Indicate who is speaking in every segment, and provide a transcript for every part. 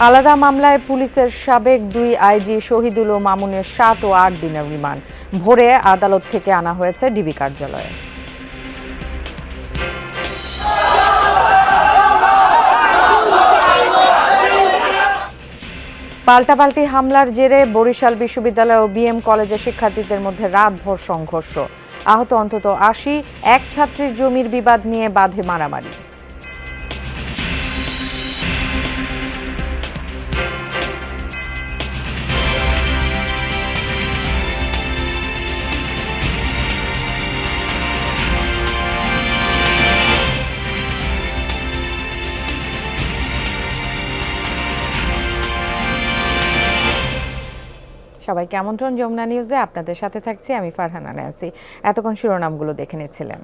Speaker 1: আলাদা মামলায় পুলিশের সাবেক 2 আইজি শহীদুল ও মামুনের 7 ও 8 দিনের রিমান্ড ভোরে আদালত থেকে আনা হয়েছে ডিবি কার্যালয়ে। পাল্টাপাল্টি হামলার জেরে বরিশাল বিশ্ববিদ্যালয় ও বিএম কলেজের শিক্ষার্থীদের মধ্যে রাতভর সংঘর্ষ, আহত অন্তত 80। এক ছাত্রীর জমির বিবাদ নিয়ে বাঁধে মারামারি। সবাইকে আমন্ত্রণ যমুনা নিউজে, আপনাদের সাথে থাকছি আমি ফারহানা ন্যান্সি। এতক্ষণ শিরোনামগুলো দেখে নিচ্ছিলেন।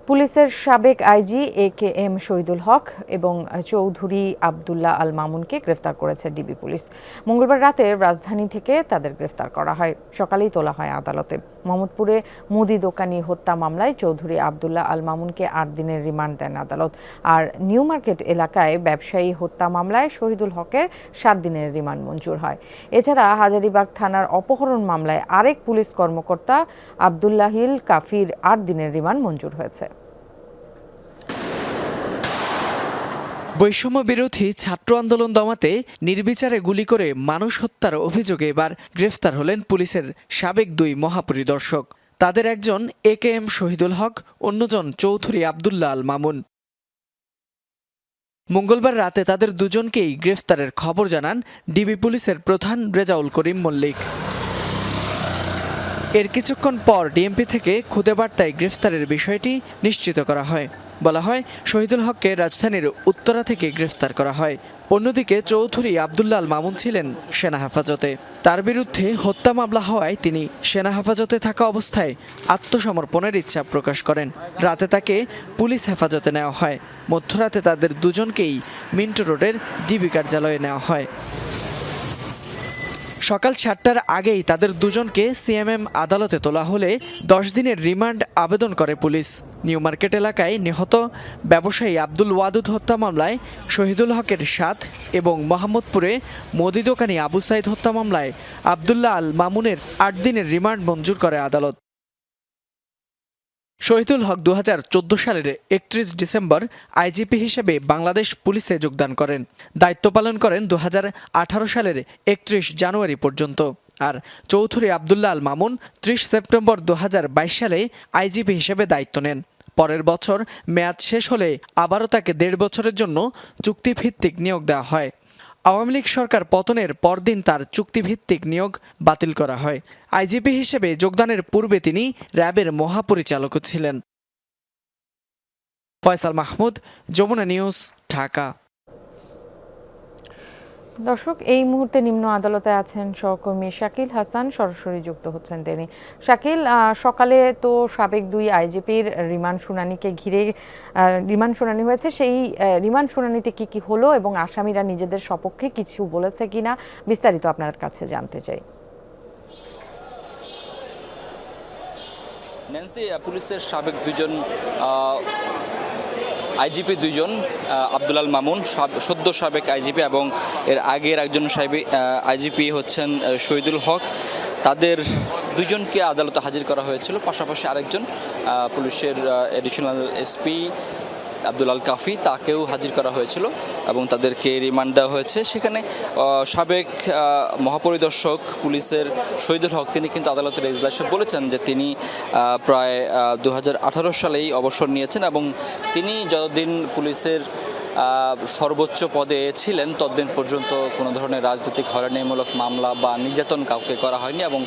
Speaker 1: পুলিশের সাবেক আইজি AKM শহীদুল হক এবং চৌধুরী আবদুল্লাহ আল মামুনকে গ্রেফতার করেছে ডিবি পুলিশ। মঙ্গলবার রাতে রাজধানী থেকে তাদের গ্রেফতার করা হয়, সকালেই তোলা হয় আদালতে। মোহাম্মদপুরে মুদি দোকানি হত্যা মামলায় চৌধুরী আবদুল্লাহ আল মামুনকে 8 দিনের রিমান্ড দেন আদালত। আর নিউ মার্কেট এলাকায় ব্যবসায়ী হত্যা মামলায় শহীদুল হকের 7 দিনের রিমান্ড মঞ্জুর হয়। এছাড়া হাজারীবাগ থানার অপহরণ মামলায় আরেক পুলিশ কর্মকর্তা আবদুল্লাহিল কাফির 8 দিনের রিমান্ড মঞ্জুর হয়েছে।
Speaker 2: বৈষম্য বিরোধী ছাত্র আন্দোলন দমাতে নির্বিচারে গুলি করে মানুষ হত্যার অভিযোগে এবার গ্রেফতার হলেন পুলিশের সাবেক 2 মহাপরিদর্শক। তাদের একজন AKM শহীদুল হক, অন্যজন চৌধুরী আবদুল্লাহ আল মামুন। মঙ্গলবার রাতে তাদের দুজনকেই গ্রেফতারের খবর জানান ডিবি পুলিশের প্রধান রেজাউল করিম মল্লিক। এর কিছুক্ষণ পর ডিএমপি থেকে খুদে বার্তায় গ্রেফতারের বিষয়টি নিশ্চিত করা হয়। বলা হয়, শহীদুল হককে রাজধানীর উত্তরা থেকে গ্রেফতার করা হয়। অন্যদিকে চৌধুরী আবদুল্লাহ আল মামুন ছিলেন সেনা হেফাজতে। তার বিরুদ্ধে হত্যা মামলা হওয়ায় তিনি সেনা হেফাজতে থাকা অবস্থায় আত্মসমর্পণের ইচ্ছা প্রকাশ করেন। রাতে তাকে পুলিশ হেফাজতে নেওয়া হয়। মধ্যরাতে তাদের দুজনকেই মিন্টো রোডের ডিবি কার্যালয়ে নেওয়া হয়। সকাল 7টার আগেই তাদের দুজনকে সিএমএম আদালতে তোলা হলে 10 দিনের রিমান্ড আবেদন করে পুলিশ। নিউ মার্কেট এলাকায় নিহত ব্যবসায়ী আব্দুল ওয়াদুদ হত্যা মামলায় শহীদুল হকের 7 এবং মোহাম্মদপুরে মুদি দোকানি আবু সাইদ হত্যা মামলায় আবদুল্লাহ আল মামুনের 8 দিনের রিমান্ড মঞ্জুর করে আদালত। শহীদুল হক 2014 সালের 31 ডিসেম্বর আইজিপি হিসেবে বাংলাদেশ পুলিশে যোগদান করেন। দায়িত্ব পালন করেন 2018 সালের 31 জানুয়ারি পর্যন্ত। আর চৌধুরী আবদুল্লাহ আল মামুন 30 সেপ্টেম্বর 2022 সালে আইজিপি হিসেবে দায়িত্ব নেন। পরের বছর মেয়াদ শেষ হলে আবারও তাকে 1.5 বছরের জন্য চুক্তিভিত্তিক নিয়োগ দেওয়া হয়। আওয়ামী লীগ সরকার পতনের পরদিন তার চুক্তিভিত্তিক নিয়োগ বাতিল করা হয়। আইজিপি হিসেবে যোগদানের পূর্বে তিনি র্যাবের মহাপরিচালকও ছিলেন। ফয়সাল মাহমুদ, যমুনা নিউজ, ঢাকা।
Speaker 1: দর্শক, এই মুহূর্তে নিম্ন আদালতে আছেন সহকর্মী শাকিল হাসান, সরাসরি যুক্ত হচ্ছেন তিনি। শাকিল, সকালে তো সাবেক 2 আইজিপির রিমান্ড শুনানিকে ঘিরে রিমান্ড শুনানি হয়েছে, সেই রিমান্ড শুনানিতে কি কি হলো এবং আসামিরা নিজেদের সপক্ষে কিছু বলেছে কিনা বিস্তারিত আপনার কাছে জানতে চাই।
Speaker 3: ন্যান্সি, পুলিশের সাবেক 2জন আইজিপি, 2জন আবদুল আল মামুন সদ্য সাবেক আইজিপি এবং এর আগের একজন আইজিপি হচ্ছেন শহীদুল হক, তাদের 2জনকে আদালতে হাজির করা হয়েছিল। পাশাপাশি আরেকজন পুলিশের এডিশনাল এসপি আব্দুল আল কাফি, তাকেও হাজির করা হয়েছিল এবং তাদেরকে রিমান্ড দেওয়া হয়েছে। সেখানে সাবেক মহাপরিদর্শক পুলিশের শহীদুল হক তিনি কিন্তু আদালতের এজলাসে বলেছেন যে তিনি প্রায় 2018 সালেই অবসর নিয়েছেন এবং তিনি যতদিন পুলিশের সর্বোচ্চ পদে ছিলেন ততদিন পর্যন্ত কোনো ধরনের রাজনৈতিক হয়রানিমূলক মামলা বা নির্যাতন কাউকে করা হয়নি এবং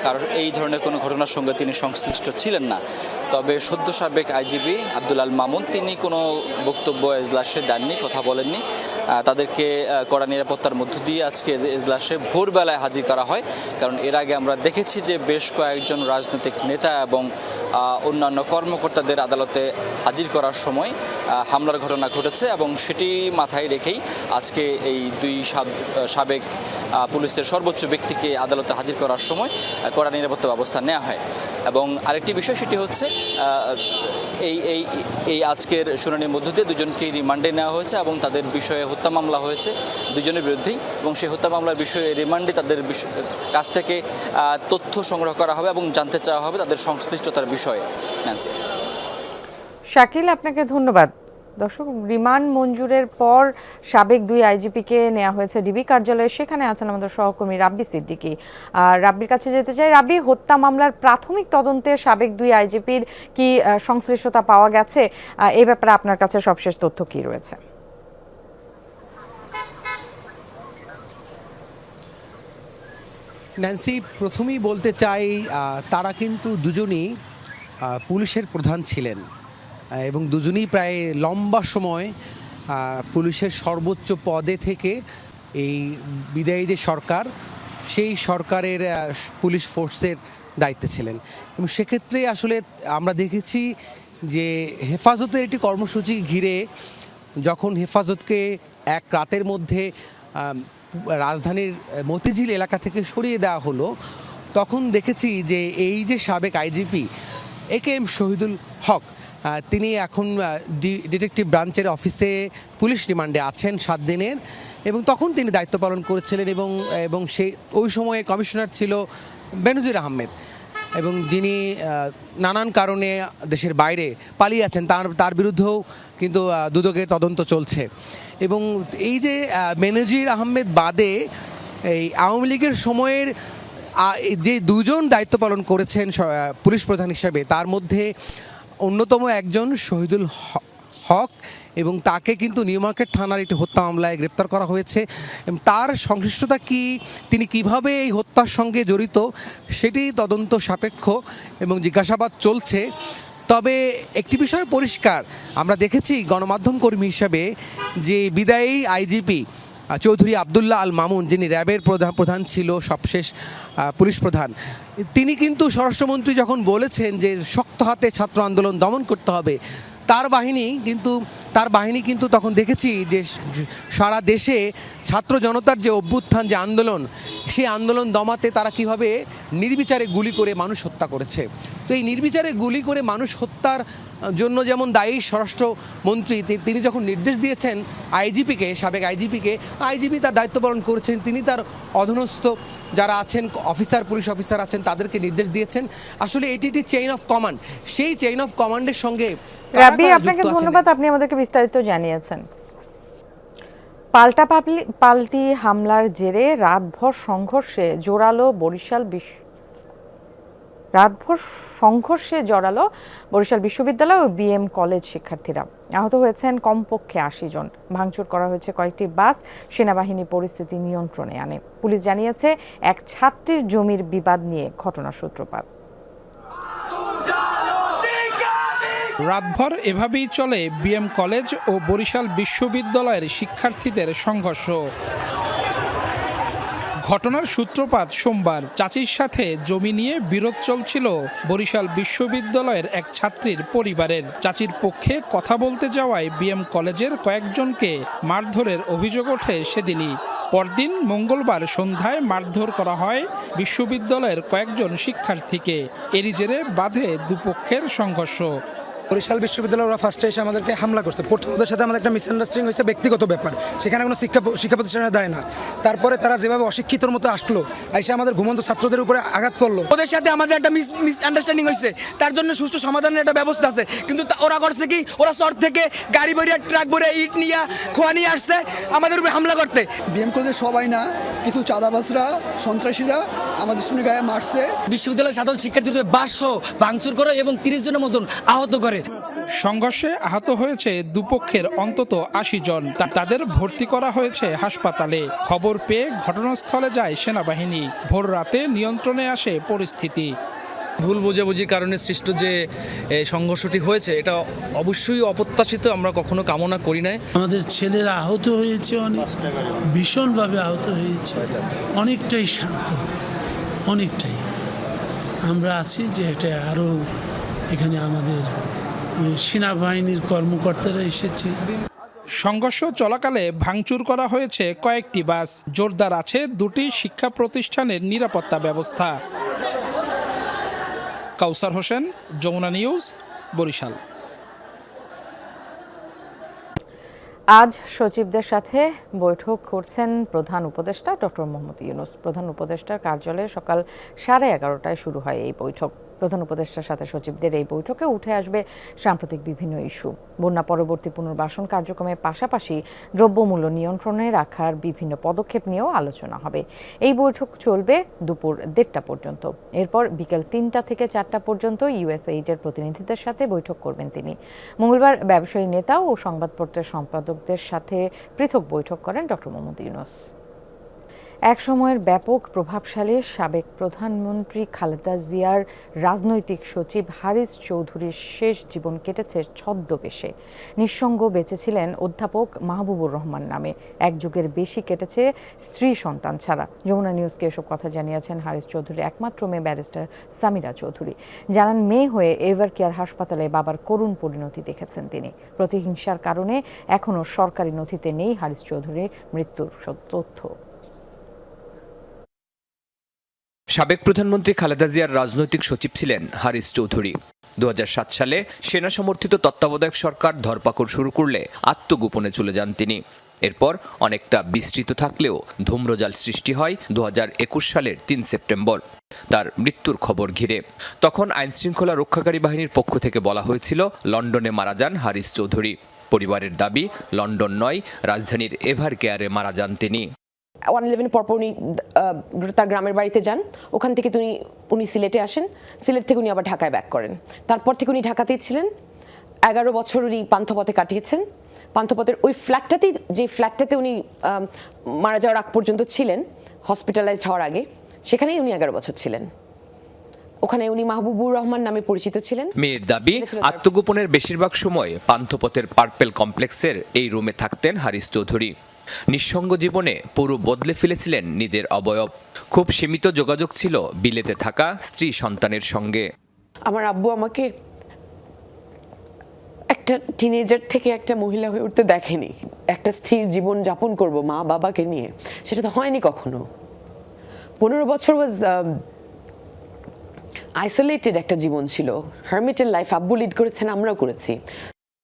Speaker 3: কারণ এই ধরনের কোনো ঘটনার সঙ্গে তিনি সংশ্লিষ্ট ছিলেন না। তবে সদ্য সাবেক আইজিপি আব্দুল আল মামুন তিনি কোনো বক্তব্য এজলাসে দেননি, কথা বলেননি। তাদেরকে কড়া নিরাপত্তার মধ্য দিয়ে আজকে এজলাসে ভোরবেলায় হাজির করা হয়, কারণ এর আগে আমরা দেখেছি যে বেশ কয়েকজন রাজনৈতিক নেতা এবং অন্যান্য কর্মকর্তাদের আদালতে হাজির করার সময় হামলার ঘটনা ঘটেছে এবং সেটি মাথায় রেখেই আজকে এই 2 সাবেক পুলিশের সর্বোচ্চ ব্যক্তিকে আদালতে হাজির করার সময় কড়া নিরাপত্তা ব্যবস্থা নেওয়া হয়। এবং আরেকটি বিষয় সেটি হচ্ছে এই এই এই আজকের শুনানির মধ্য দিয়ে দুজনকে রিমান্ডে নেওয়া হয়েছে এবং তাদের বিষয়ে হত্যা মামলা হয়েছে দুজনের বিরুদ্ধেই, এবং সেই হত্যা মামলার বিষয়ে রিমান্ডে তাদের কাছ থেকে তথ্য সংগ্রহ করা হবে এবং জানতে চাওয়া হবে তাদের সংশ্লিষ্টতার বিষয়ে। ন্যান্সি।
Speaker 1: শাকিল, আপনাকে ধন্যবাদ। দর্শক, রিমান্ড মঞ্জুরের পর সাবেক 2 আইজিপিকে নেওয়া হয়েছে ডিবি কার্যালয়ে। সেখানে আছেন আমাদের সহকর্মী রাব্বি সিদ্দিকী। রাব্বির কাছে যেতে চাই। রাব্বি, হত্যা মামলার প্রাথমিক তদন্তে সাবেক 2 আইজিপির কি সংশ্লিষ্টতা পাওয়া গেছে? এই ব্যাপারে আপনার কাছে সবশেষ তথ্য কি রয়েছে?
Speaker 4: ন্যান্সি, প্রথমেই বলতে চাই তারা কিন্তু দুজনই পুলিশের প্রধান ছিলেন এবং দুজনই প্রায় লম্বা সময় পুলিশের সর্বোচ্চ পদে থেকে এই বিদায়ী যে সরকার, সেই সরকারের পুলিশ ফোর্সের দায়িত্বে ছিলেন। এবং সেক্ষেত্রে আসলে আমরা দেখেছি যে হেফাজতের একটি কর্মসূচি ঘিরে যখন হেফাজতকে এক রাতের মধ্যে রাজধানীর মতিঝিল এলাকা থেকে সরিয়ে দেওয়া হলো, তখন দেখেছি যে এই যে সাবেক আইজিপি AKM শহীদুল হক, তিনি এখন ডিটেকটিভ ব্রাঞ্চের অফিসে পুলিশ রিমান্ডে আছেন 7 দিনের, এবং তখন তিনি দায়িত্ব পালন করেছিলেন এবং সেই ওই সময়ে কমিশনার ছিল বেনজির আহমেদ, এবং যিনি নানান কারণে দেশের বাইরে পালিয়ে আছেন, তার বিরুদ্ধেও কিন্তু দুদকের তদন্ত চলছে। এবং এই যে বেনজির আহমেদ বাদে এই আওয়ামী লীগের সময়ের যে দুজন দায়িত্ব পালন করেছেন পুলিশ প্রধান হিসেবে, তার মধ্যে অন্যতম একজন শহীদুল হক, এবং তাকে কিন্তু নিউ মার্কেট থানার একটি হত্যা মামলায় গ্রেপ্তার করা হয়েছে। এবং তার সংশ্লিষ্টতা কি, তিনি কিভাবে এই হত্যার সঙ্গে জড়িত, সেটি তদন্ত সাপেক্ষ এবং জিজ্ঞাসাবাদ চলছে। তবে একটি বিষয় পরিষ্কার, আমরা দেখেছি গণমাধ্যম কর্মী হিসাবে যে বিদায়ী আইজিপি চৌধুরী আবদুল্লাহ আল মামুন, যিনি র্যাবের প্রধান ছিল, সবশেষ পুলিশ প্রধান, তিনি কিন্তু স্বরাষ্ট্রমন্ত্রী যখন বলেছেন যে শক্ত হাতে ছাত্র আন্দোলন দমন করতে হবে, তার বাহিনী কিন্তু তখন দেখেছি যে সারা দেশে ছাত্র জনতার যে অভ্যুত্থান, যে আন্দোলন, সেই আন্দোলন দমাতে তারা কিভাবে নির্বিচারে গুলি করে মানুষ হত্যা করেছে। তো এই নির্বিচারে গুলি করে মানুষ হত্যার জন্য যেমন দায়ী স্বরাষ্ট্রমন্ত্রী, তিনি যখন নির্দেশ দিয়েছেন আইজিপিকে, সাবেক আইজিপি তার দায়িত্ব পালন করেছেন, তিনি তার অধীনস্থ যারা আছেন পুলিশ অফিসার আছেন, তাদেরকে নির্দেশ দিয়েছেন। আসলে এটি একটি চেইন অফ কমান্ড, সেই চেইন অফ কমান্ডের সঙ্গে
Speaker 1: রাব্বি, আপনাকে ধন্যবাদ, আপনি আমাদেরকে বিস্তারিত জানিয়েছেন। পাল্টি হামলার জেরে রাতভর সংঘর্ষে জড়ালো বরিশাল বিশ্ববিদ্যালয় ও BM কলেজ শিক্ষার্থীরা। আহত হয়েছেন কমপক্ষে 80 জন। ভাঙচুর করা হয়েছে কয়েকটি বাস। সেনাবাহিনী পরিস্থিতি নিয়ন্ত্রণে আনে। পুলিশ জানিয়েছে এক ছাত্রীর জমির বিবাদ নিয়ে ঘটনার সূত্রপাত।
Speaker 5: রাতভর এভাবেই চলে BM কলেজ ও বরিশাল বিশ্ববিদ্যালয়ের শিক্ষার্থীদের সংঘর্ষ। ঘটনার সূত্রপাত সোমবার। চাচির সাথে জমি নিয়ে বিরোধ চলছিল বরিশাল বিশ্ববিদ্যালয়ের এক ছাত্রীর পরিবারের। চাচির পক্ষে কথা বলতে যাওয়ায় BM কলেজের কয়েকজনকে মারধরের অভিযোগ ওঠে সেদিনই। পরদিন মঙ্গলবার সন্ধ্যায় মারধর করা হয় বিশ্ববিদ্যালয়ের কয়েকজন শিক্ষার্থীকে। এরই জেরে বাধে দুপক্ষের সংঘর্ষ।
Speaker 6: বরিশাল বিশ্ববিদ্যালয় ওরা ফার্স্টে এসে আমাদেরকে হামলা করছে। প্রথমদের সাথে আমাদের একটা মিসআন্ডারস্ট্যান্ডিং হয়েছে, ব্যক্তিগত ব্যাপার, সেখানে কোনো শিক্ষা প্রতিষ্ঠানে দেয় না। তারপরে তারা যেভাবে অশিক্ষিতর মতো আসলো, এসে আমাদের ঘুমন্ত ছাত্রদের উপরে আঘাত করলো।
Speaker 7: ওদের সাথে আমাদের একটা মিসআন্ডারস্ট্যান্ডিং হয়েছে, তার জন্য সুষ্ঠু সমাধানের একটা ব্যবস্থা আছে, কিন্তু ওরা করছে কি, ওরা শহর থেকে গাড়ি ভরে ট্রাক ভরে ইট নিয়ে খোয়া নিয়ে আসছে আমাদের উপরে হামলা করতে।
Speaker 8: BM কলেজের সবাই না, কিছু চাঁদাবাজরা, সন্ত্রাসীরা আমাদের সামনে গায়ে মারছে।
Speaker 7: বিশ্ববিদ্যালয়ের সাধারণ শিক্ষার্থীদের বাসসহ ভাঙচুর করে এবং 30 জনের মতন আহত করে।
Speaker 5: সংঘর্ষে আহত হয়েছে দুপক্ষের অন্তত 80 জন। তাদের ভর্তি করা হয়েছে হাসপাতালে। খবর পেয়ে ঘটনাস্থলে যায় সেনাবাহিনী। ভোর রাতে নিয়ন্ত্রণে আসে পরিস্থিতি।
Speaker 9: ভুল বোঝাবুঝির কারণে সৃষ্ট যে সংঘর্ষটি হয়েছে, এটা অবশ্যই অপ্রত্যাশিত, আমরা কখনো কামনা করি নাই।
Speaker 10: আমাদের ছেলেরা আহত হয়েছে, অনেক ভীষণভাবে আহত হয়েছে, অনেকটাই শান্ত, অনেকটাই। আমরা আছি যে এটা আরও এখানে আমাদের সেনাবাহিনীর কর্মকর্তারা এসেছে।
Speaker 5: সংঘর্ষ চলাকালে ভাঙচুর করা হয়েছে কয়েকটি বাস। জোরদার আছে 2টি শিক্ষা প্রতিষ্ঠানের নিরাপত্তা ব্যবস্থা। কাউসার হোসেন, যমুনা নিউজ, বরিশাল।
Speaker 1: আজ সচিবদের সাথে বৈঠক করছেন প্রধান উপদেষ্টা ডক্টর মোহাম্মদ ইউনূস। প্রধান উপদেষ্টার কার্যালয়ে সকাল 11:30টায় শুরু হয় এই বৈঠক। প্রধান উপদেষ্টার সাথে সচিবদের এই বৈঠকে উঠে আসবে সাম্প্রতিক বিভিন্ন ইস্যু। বন্যা পরবর্তী পুনর্বাসন কার্যক্রমের পাশাপাশি দ্রব্যমূল্য নিয়ন্ত্রণে রাখার বিভিন্ন পদক্ষেপ নিয়েও আলোচনা হবে। এই বৈঠক চলবে দুপুর 1:30টা পর্যন্ত। এরপর বিকেল 3টা থেকে 4টা পর্যন্ত ইউএসএইডের প্রতিনিধিদের সাথে বৈঠক করবেন তিনি। মঙ্গলবার ব্যবসায়ী নেতা ও সংবাদপত্রের সম্পাদকদের সাথে পৃথক বৈঠক করেন ডক্টর মোহাম্মদ ইউনূস। এক সময়ের ব্যাপক প্রভাবশালী সাবেক প্রধানমন্ত্রী খালেদা জিয়ার রাজনৈতিক সচিব হারিস চৌধুরীর শেষ জীবন কেটেছে ছদ্মবেশে। নিঃসঙ্গ বেঁচেছিলেন অধ্যাপক মাহবুবুর রহমান নামে। এক যুগের বেশি কেটেছে স্ত্রী সন্তান ছাড়া। যমুনা নিউজকে এসব কথা জানিয়েছেন হারিস চৌধুরীর একমাত্র মেয়ে ব্যারিস্টার সামিরা চৌধুরী। জানান, মেয়ে হয়ে এভার কেয়ার হাসপাতালে বাবার করুণ পরিণতি দেখেছেন তিনি। প্রতিহিংসার কারণে এখনও সরকারি নথিতে নেই হারিস চৌধুরীর মৃত্যুর তথ্য।
Speaker 11: সাবেক প্রধানমন্ত্রী খালেদা জিয়ার রাজনৈতিক সচিব ছিলেন হারিস চৌধুরী। 2007 সালে সেনা সমর্থিত তত্ত্বাবধায়ক সরকার ধরপাকড় শুরু করলে আত্মগোপনে চলে যান তিনি। এরপর অনেকটা বিস্তৃত থাকলেও ধূম্রজাল সৃষ্টি হয় 2021 সালের 3 সেপ্টেম্বর তার মৃত্যুর খবর ঘিরে। তখন আইনশৃঙ্খলা রক্ষাকারী বাহিনীর পক্ষ থেকে বলা হয়েছিল লন্ডনে মারা যান হারিস চৌধুরী। পরিবারের দাবি, লন্ডন নয়, রাজধানীর এভার কেয়ারে মারা যান তিনি।
Speaker 12: 111 পরপর উনি তার গ্রামের বাড়িতে যান। ওখান থেকে উনি সিলেটে আসেন। সিলেট থেকে উনি আবার ঢাকায় ব্যাক করেন। তারপর থেকে উনি ঢাকাতেই ছিলেন। 11 বছর উনি পান্থপথে কাটিয়েছেন। পান্থপথের ওই ফ্ল্যাটটাতেই, যে ফ্ল্যাটটাতে উনি মারা যাওয়ার আগ পর্যন্ত ছিলেন, হসপিটালাইজড হওয়ার আগে, সেখানেই উনি 11 বছর ছিলেন। ওখানে উনি মাহবুবুর রহমান নামে পরিচিত ছিলেন।
Speaker 11: মেয়ের দাবি, আত্মগোপনের বেশিরভাগ সময় পান্থপথের পার্পেল কমপ্লেক্সের এই রুমে থাকতেন হারিস চৌধুরী। নিঃসঙ্গ জীবনে পুরো বদলে ফেলেছিলেন নিজের অবয়ব। খুব সীমিত যোগাযোগ ছিল বিলেতে থাকা স্ত্রী সন্তানের সঙ্গে।
Speaker 12: আমার আব্বু আমাকে একটা টিনেজার থেকে একটা মহিলা হয়ে উঠতে দেখেনি। একটা স্থির জীবন যাপন করব মা বাবাকে নিয়ে, সেটা তো হয়নি কখনো। 15 বছর ওয়াজ আইসোলেটেড একটা জীবন ছিল। হারমিটের লাইফ আব্বু লিড করেছেন, আমরাও করেছি।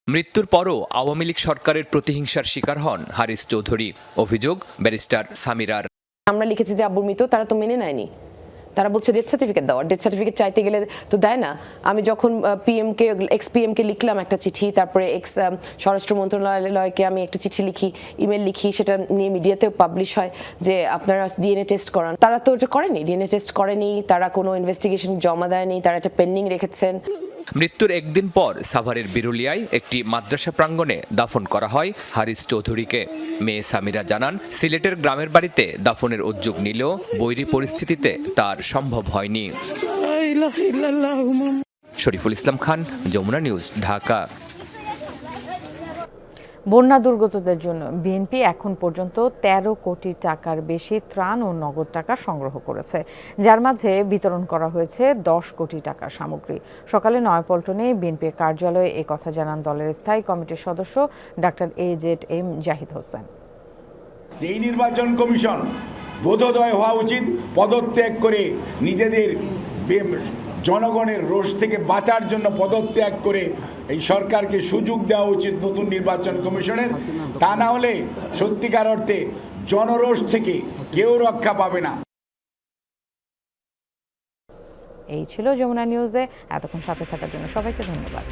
Speaker 11: মৃত্যুর পরও আওয়ামী লীগ সরকারের প্রতিহিংসার শিকার হন হারিস চৌধুরী। অভিযোগ ব্যারিস্টার সামিরার।
Speaker 12: আমরা লিখেছি যে আব্বুর মৃত্যু, তারা তো মেনে নেয়নি। তারা বলছে ডেথ সার্টিফিকেট দাও। ডেথ সার্টিফিকেট চাইতে গেলে তো দেয় না। আমি যখন এক্স পিএমকে লিখলাম একটা চিঠি, তারপরে স্বরাষ্ট্র মন্ত্রণালয়কে আমি একটা চিঠি লিখি, ইমেল লিখি, সেটা নিয়ে মিডিয়াতেও পাবলিশ হয় যে আপনারা ডিএনএ টেস্ট করান। তারা তো ওটা করেনি, ডিএনএ টেস্ট করেনি, তারা কোনো ইনভেস্টিগেশন জমা দেয়নি, তারা একটা পেন্ডিং রেখেছেন।
Speaker 11: মৃত্যুর একদিন পর সাভারের বিরুলিয়ায় একটি মাদ্রাসা প্রাঙ্গণে দাফন করা হয় হারিস চৌধুরীকে। মেয়ে সামিরা জানান, সিলেটের গ্রামের বাড়িতে দাফনের উদ্যোগ নিলেও বৈরী পরিস্থিতিতে তার সম্ভব হয়নি। শরীফুল ইসলাম খান, যমুনা নিউজ, ঢাকা।
Speaker 1: বন্যা দুর্গতদের জন্য বিএনপি এখন পর্যন্ত 13 কোটি টাকার বেশি ত্রাণ ও নগদ টাকা সংগ্রহ করেছে, যার মাঝে বিতরণ করা হয়েছে 10 কোটি টাকার সামগ্রী। সকালে নয়াপল্টনে বিএনপির কার্যালয়ে এ কথা জানান দলের স্থায়ী কমিটির সদস্য ডাক্তার AZM জাহিদ হোসেন।
Speaker 13: এই নির্বাচন কমিশন বোধোদয় হওয়া উচিত, পদত্যাগ করে নিজেদের জনগণের রোষ থেকে বাঁচার জন্য পদত্যাগ করে এই সরকারকে সুযোগ দেওয়া উচিত নতুন নির্বাচন কমিশনের। তা না হলে সত্যিকার অর্থে জনরোষ থেকে কেউ রক্ষা পাবে না।
Speaker 1: এই ছিল যমুনা নিউজে। এতক্ষণ সাথে থাকার জন্য সবাইকে ধন্যবাদ।